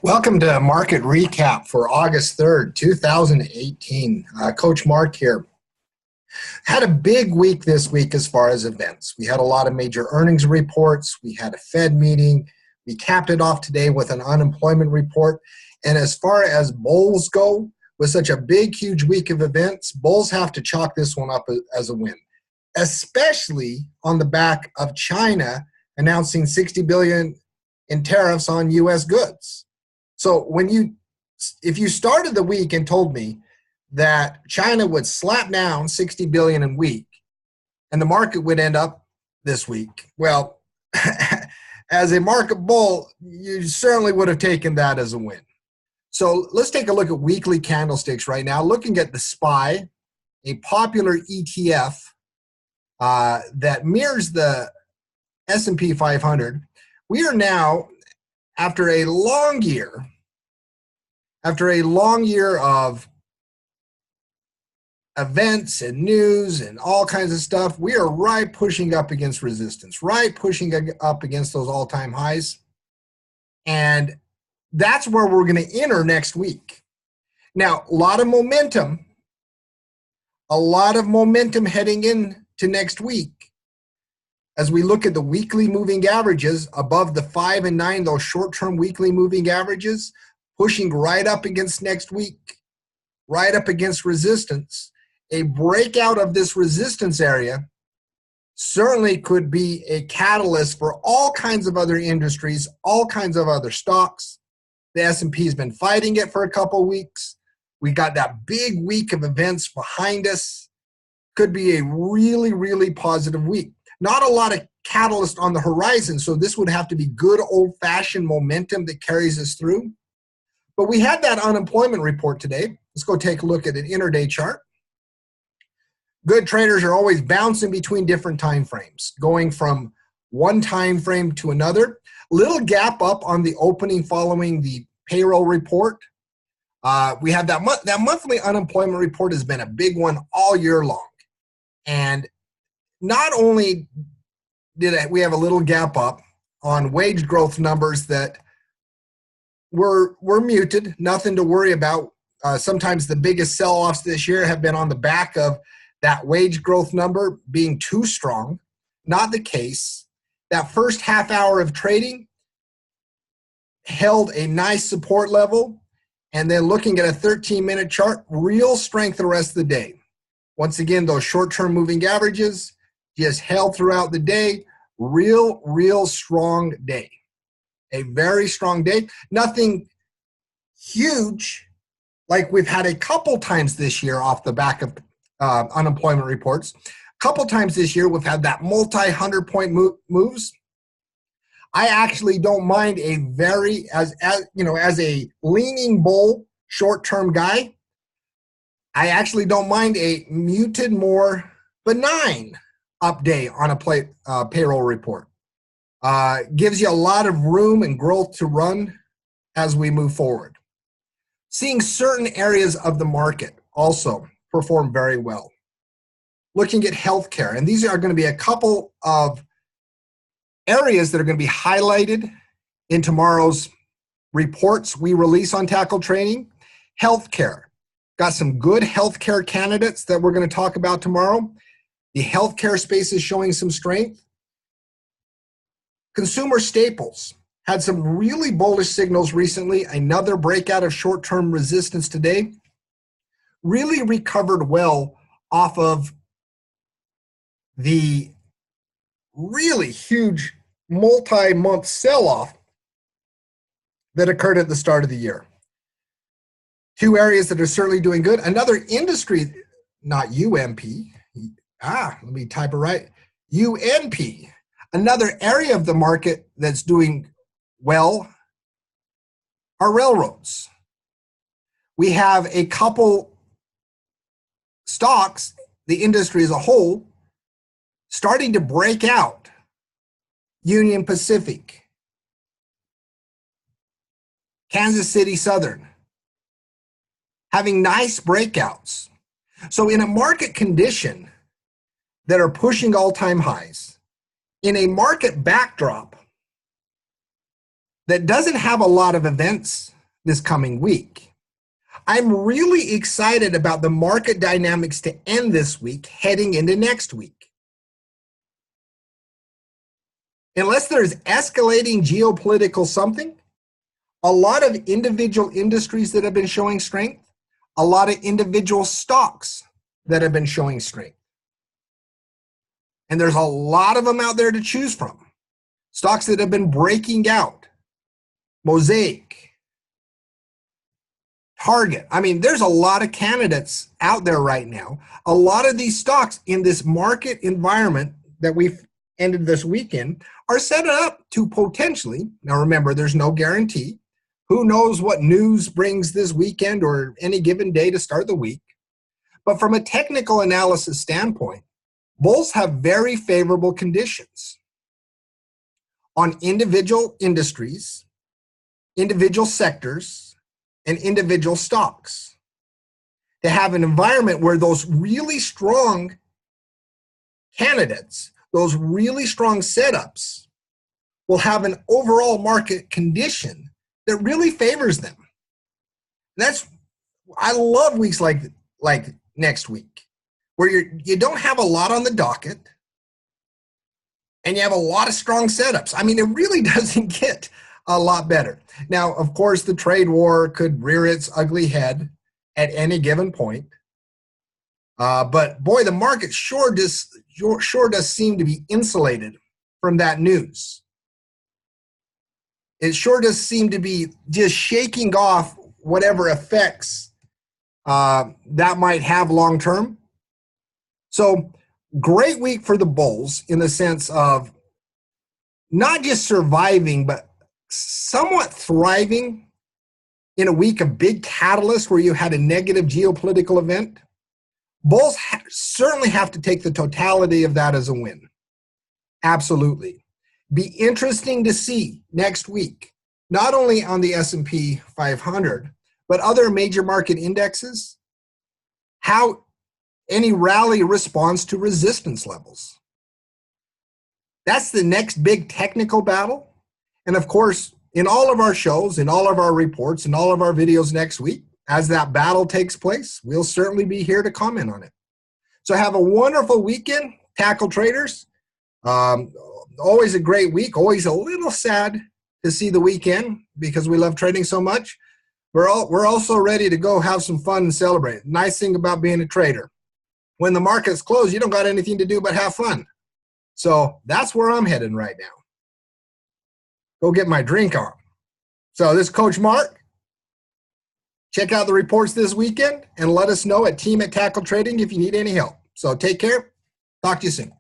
Welcome to Market Recap for August 3rd, 2018. Coach Mark here. Had a big week this week as far as events. We had a lot of major earnings reports. We had a Fed meeting. We capped it off today with an unemployment report. And as far as bulls go, with such a big, huge week of events, bulls have to chalk this one up as a win, especially on the back of China announcing $60 billion in tariffs on U.S. goods. So if you started the week and told me that China would slap down $60 billion in a week and the market would end up this week, well, as a market bull, you certainly would have taken that as a win. So let's take a look at weekly candlesticks right now. Looking at the SPY, a popular ETF that mirrors the S&P 500. We are now, after a long year of events and news and all kinds of stuff, we are right pushing up against resistance, right pushing up against those all-time highs. And that's where we're going to enter next week. Now, a lot of momentum heading into next week. As we look at the weekly moving averages above the 5 and 9, those short-term weekly moving averages, pushing right up against next week, right up against resistance. A breakout of this resistance area certainly could be a catalyst for all kinds of other industries, all kinds of other stocks. The S&P has been fighting it for a couple of weeks. We got that big week of events behind us. Could be a really, really positive week. Not a lot of catalyst on the horizon, so this would have to be good old-fashioned momentum that carries us through. But we had that unemployment report today. Let's go take a look at an intraday chart. Good traders are always bouncing between different time frames, going from one time frame to another. Little gap up on the opening following the payroll report. We have that monthly unemployment report has been a big one all year long. And not only did we have a little gap up on wage growth numbers that were muted, nothing to worry about. Sometimes the biggest sell-offs this year have been on the back of that wage growth number being too strong. Not the case. That first half hour of trading held a nice support level, and then looking at a 13-minute chart, real strength the rest of the day. Once again, those short-term moving averages just held throughout the day. Real strong day. A very strong day. Nothing huge like we've had a couple times this year off the back of unemployment reports. A couple times this year we've had that multi-100-point moves. I actually don't mind as a leaning bull short-term guy, I actually don't mind a muted, more benign up day on a payroll report. Gives you a lot of room and growth to run as we move forward. Seeing certain areas of the market also perform very well. Looking at healthcare, and these are going to be a couple of areas that are going to be highlighted in tomorrow's reports we release on Tackle Training. Healthcare. Got some good healthcare candidates that we're going to talk about tomorrow. The healthcare space is showing some strength. Consumer staples had some really bullish signals recently. Another breakout of short-term resistance today. Really recovered well off of the really huge multi-month sell-off that occurred at the start of the year. Two areas that are certainly doing good. Another industry, not UMP. Let me type it right. UNP. Another area of the market that's doing well are railroads. We have a couple stocks, the industry as a whole, starting to break out. Union Pacific, Kansas City Southern, having nice breakouts. So in a market condition that are pushing all-time highs, in a market backdrop that doesn't have a lot of events this coming week. I'm really excited about the market dynamics to end this week, heading into next week. Unless there's escalating geopolitical something, a lot of individual industries that have been showing strength, a lot of individual stocks that have been showing strength. And there's a lot of them out there to choose from. Stocks that have been breaking out. Mosaic, Target. I mean, there's a lot of candidates out there right now. A lot of these stocks in this market environment that we've ended this weekend are set up to potentially, now remember, there's no guarantee. Who knows what news brings this weekend or any given day to start the week. But from a technical analysis standpoint, bulls have very favorable conditions on individual industries, individual sectors, and individual stocks. To have an environment where those really strong candidates, those really strong setups, will have an overall market condition that really favors them. I love weeks like next week, where you don't have a lot on the docket, and you have a lot of strong setups. I mean, it really doesn't get a lot better. Now, of course, the trade war could rear its ugly head at any given point. But boy, the market sure does seem to be insulated from that news. It sure does seem to be just shaking off whatever effects that might have long term. So great week for the bulls in the sense of not just surviving, but somewhat thriving in a week of big catalyst where you had a negative geopolitical event. Bulls certainly have to take the totality of that as a win. Absolutely. Be interesting to see next week, not only on the S&P 500, but other major market indexes, how any rally responds to resistance levels. That's the next big technical battle. And of course, in all of our shows, in all of our reports, in all of our videos next week, as that battle takes place, we'll certainly be here to comment on it. So have a wonderful weekend, tackle traders. Always a great week, always a little sad to see the weekend because we love trading so much. We're also ready to go have some fun and celebrate. Nice thing about being a trader. When the market's closed, you don't got anything to do but have fun. So that's where I'm heading right now. Go get my drink on. So this is Coach Mark. Check out the reports this weekend and let us know at team@tackle trading if you need any help. So take care. Talk to you soon.